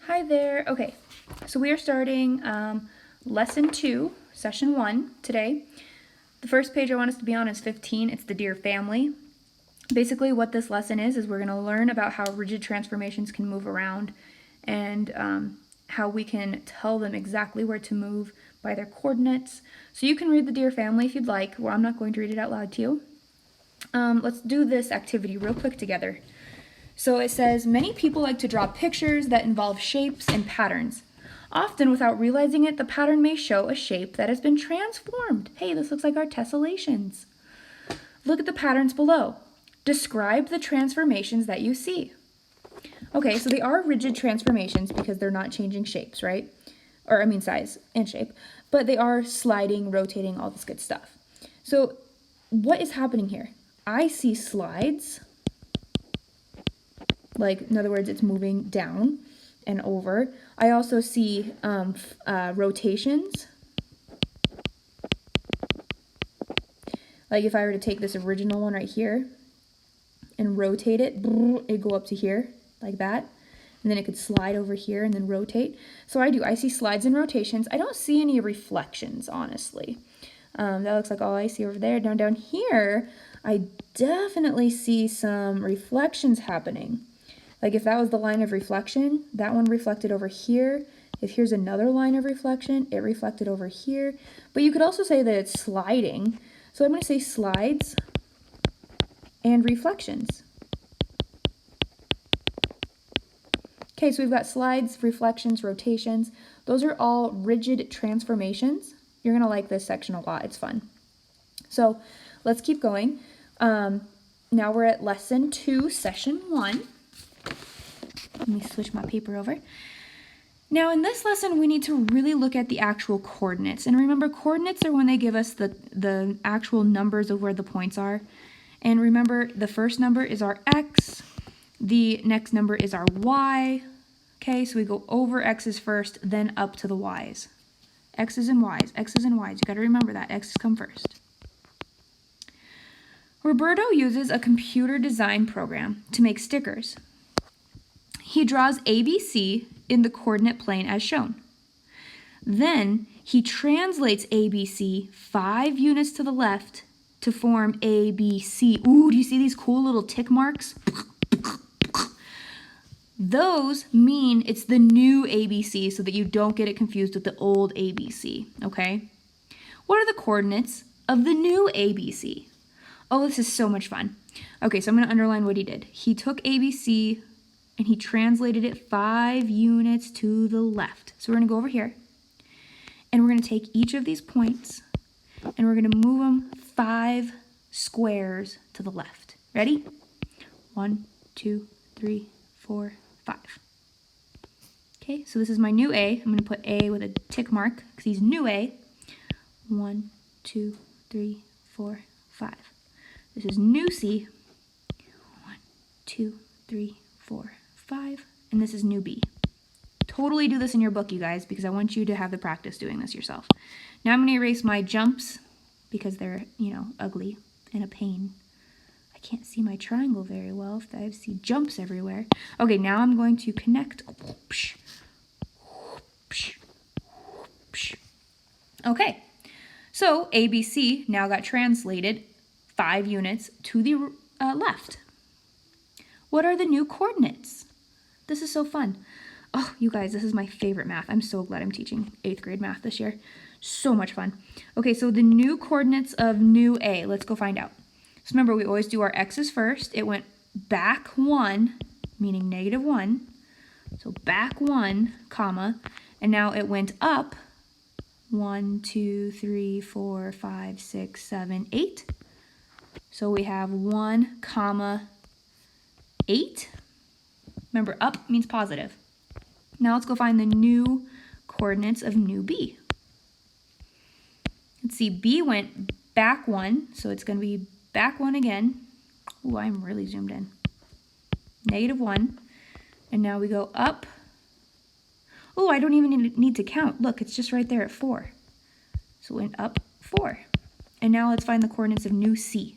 Hi there. Okay, so we are starting lesson 2, session 1 today. The first page I want us to be on is 15. It's the Dear Family. Basically what this lesson is we're going to learn about how rigid transformations can move around and how we can tell them exactly where to move by their coordinates. So you can read the Dear Family if you'd like. Well, I'm not going to read it out loud to you. Let's do this activity real quick together. So it says, many people like to draw pictures that involve shapes and patterns. Often, without realizing it, the pattern may show a shape that has been transformed. Hey, this looks like our tessellations. Look at the patterns below. Describe the transformations that you see. Okay, so they are rigid transformations because they're not changing shapes, right? Or, I mean, size and shape. But they are sliding, rotating, all this good stuff. So what is happening here? I see slides. Like, in other words, it's moving down and over. I also see rotations. Like if I were to take this original one right here and rotate it, it'd go up to here like that. And then it could slide over here and then rotate. So I see slides and rotations. I don't see any reflections, honestly. That looks like all I see over there. Down here, I definitely see some reflections happening. Like if that was the line of reflection, that one reflected over here. If here's another line of reflection, it reflected over here. But you could also say that it's sliding. So I'm going to say slides and reflections. Okay, so we've got slides, reflections, rotations. Those are all rigid transformations. You're going to like this section a lot. It's fun. So let's keep going. Now we're at lesson 2, session 1. Let me switch my paper over. Now in this lesson, we need to really look at the actual coordinates. And remember, coordinates are when they give us the actual numbers of where the points are. And remember, the first number is our x. The next number is our y. Okay, so we go over x's first, then up to the y's. X's and y's, x's and y's. You got to remember that. X's come first. Roberto uses a computer design program to make stickers. He draws ABC in the coordinate plane as shown. Then he translates ABC 5 units to the left to form ABC. Ooh, do you see these cool little tick marks? Those mean it's the new ABC so that you don't get it confused with the old ABC, okay? What are the coordinates of the new ABC? Oh, this is so much fun. Okay, so I'm going to underline what he did. He took ABC and he translated it 5 units to the left. So we're going to go over here, and we're going to take each of these points, and we're going to move them 5 squares to the left. Ready? 1, 2, 3, 4, 5. Okay, so this is my new A. I'm going to put A with a tick mark because he's new A. 1, 2, 3, 4, 5. This is new C. 1, 2, 3, 4, 5. And this is new B. Totally do this in your book, you guys, because I want you to have the practice doing this yourself. Now I'm going to erase my jumps because they're, ugly and a pain. I can't see my triangle very well if I see jumps everywhere. Okay, now I'm going to connect. Okay, so ABC now got translated 5 units to the left. What are the new coordinates? This is so fun. Oh, you guys, this is my favorite math. I'm so glad I'm teaching 8th grade math this year. So much fun. Okay, so the new coordinates of new A. Let's go find out. So remember, we always do our x's first. It went back 1, meaning -1. So back 1, comma. And now it went up 1, 2, 3, 4, 5, 6, 7, 8. So we have 1, comma, 8. Remember, up means positive. Now let's go find the new coordinates of new B. Let's see, B went back 1, so it's going to be back 1 again. Ooh, I'm really zoomed in. -1. And now we go up. Oh, I don't even need to count. Look, it's just right there at 4. So it went up 4. And now let's find the coordinates of new C.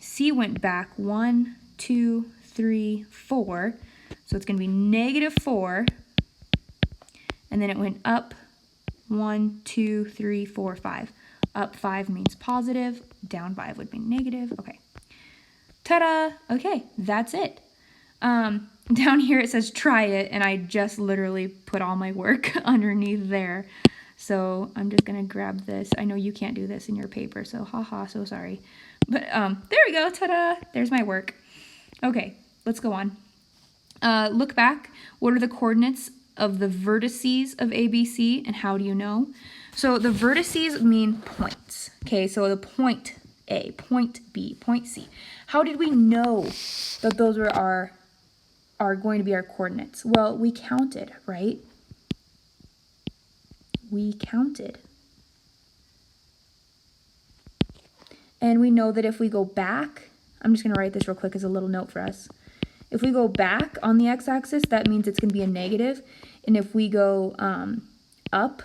C went back 1, 2, 3, 4. So it's going to be negative 4, and then it went up 1, 2, 3, 4, 5. Up 5 means positive, down 5 would be negative. Okay. Ta-da! Okay, that's it. Down here it says try it, and I just literally put all my work underneath there. So I'm just going to grab this. I know you can't do this in your paper, so haha, so sorry. But there we go, ta-da! There's my work. Okay, let's go on. Look back. What are the coordinates of the vertices of ABC, and how do you know? So the vertices mean points. Okay, so the point A, point B, point C. How did we know that those are going to be our coordinates? Well, we counted, right? We counted. And we know that if we go back, I'm just going to write this real quick as a little note for us. If we go back on the x-axis, that means it's going to be a negative. And if we go up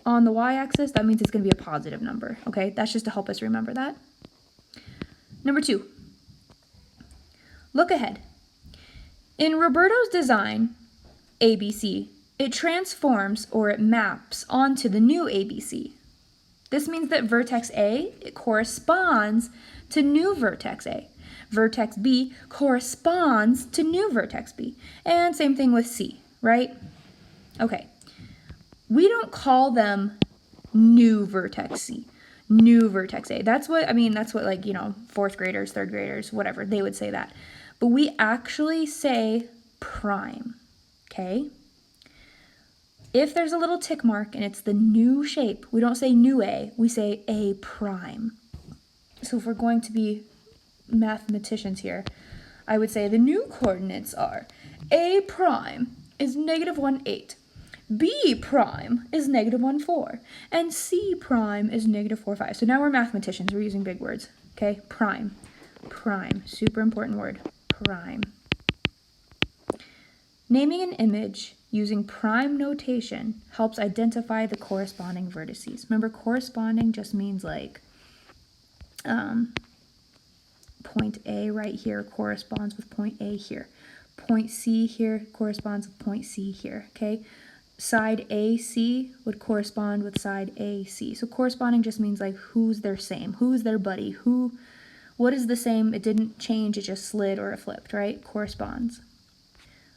on the y-axis, that means it's going to be a positive number. Okay, that's just to help us remember that. Number 2, look ahead. In Roberto's design, ABC, it transforms or it maps onto the new ABC. This means that vertex A, it corresponds to new vertex A. Vertex B corresponds to new vertex B. And same thing with C, right? Okay. We don't call them new vertex C, new vertex A. That's what, like, you know, 4th graders, 3rd graders, whatever, they would say that. But we actually say prime, okay? If there's a little tick mark and it's the new shape, we don't say new A, we say A prime. So if we're going to be mathematicians here, I would say the new coordinates are A prime is -1, 8. B prime is -1, 4. And C prime is -4, 5. So now we're mathematicians. We're using big words. Okay? Prime. Prime. Super important word. Prime. Naming an image using prime notation helps identify the corresponding vertices. Remember, corresponding just means like point A right here corresponds with point A here. Point C here corresponds with point C here. Okay? Side AC would correspond with side AC. So corresponding just means like who's their same, who's their buddy, what is the same, it didn't change, it just slid or it flipped, right? Corresponds.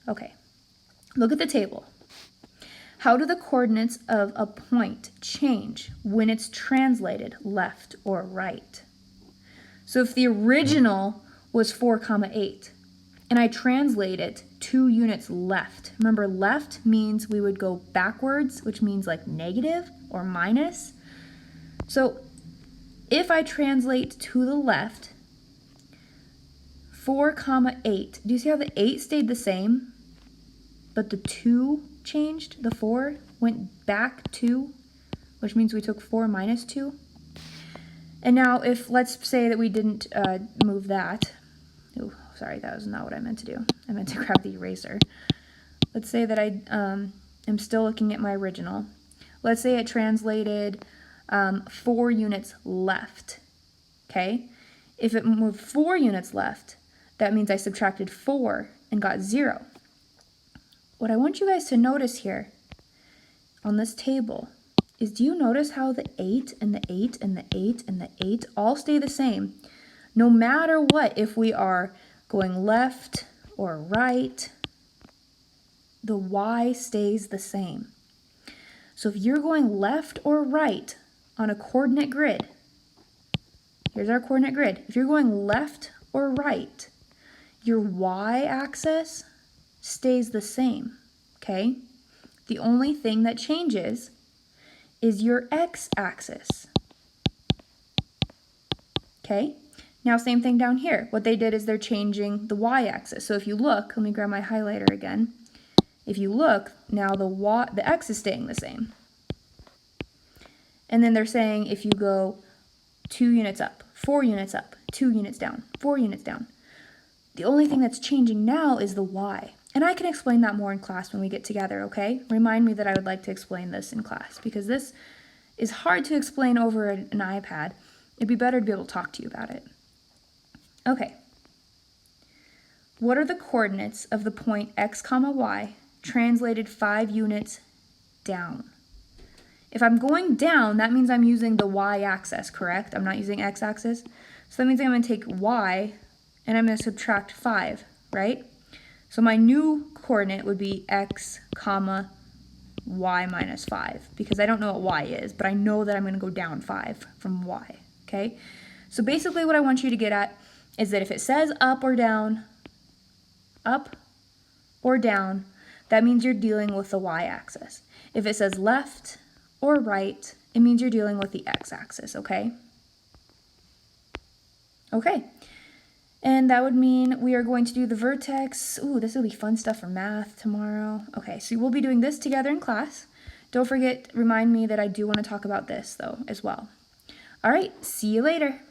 Okay, look at the table. How do the coordinates of a point change when it's translated left or right? So if the original was 4, 8, and I translate it 2 units left. Remember, left means we would go backwards, which means like negative or minus. So if I translate to the left, 4, 8, do you see how the 8 stayed the same, but the 2 changed? The 4 went back 2, which means we took 4 minus 2. And now if, let's say that we didn't move that. Ooh, sorry, that was not what I meant to do. I meant to grab the eraser. Let's say that I am still looking at my original. Let's say it translated 4 units left, okay? If it moved 4 units left, that means I subtracted 4 and got 0. What I want you guys to notice here on this table is, do you notice how the 8 and the 8 and the 8 and the 8 all stay the same? No matter what, if we are going left or right, the y stays the same. So if you're going left or right on a coordinate grid, here's our coordinate grid. If you're going left or right, your y-axis stays the same, okay? The only thing that changes is your x-axis, okay? Now, same thing down here. What they did is they're changing the y-axis. So if you look, let me grab my highlighter again. If you look, now the x is staying the same. And then they're saying if you go 2 units up, 4 units up, 2 units down, 4 units down. The only thing that's changing now is the y. And I can explain that more in class when we get together, okay? Remind me that I would like to explain this in class, because this is hard to explain over an iPad. It'd be better to be able to talk to you about it. Okay. what are the coordinates of the point x comma y translated 5 units down? If I'm going down, that means I'm using the y-axis, correct? I'm not using x-axis. So that means I'm going to take y and I'm going to subtract 5, right? So my new coordinate would be x comma y minus 5, because I don't know what y is, but I know that I'm going to go down 5 from y, okay? So basically what I want you to get at is that if it says up or down, that means you're dealing with the y-axis. If it says left or right, it means you're dealing with the x-axis, okay? Okay. And that would mean we are going to do the vertex. Ooh, this will be fun stuff for math tomorrow. Okay, so we'll be doing this together in class. Don't forget, remind me that I do want to talk about this, though, as well. All right, see you later.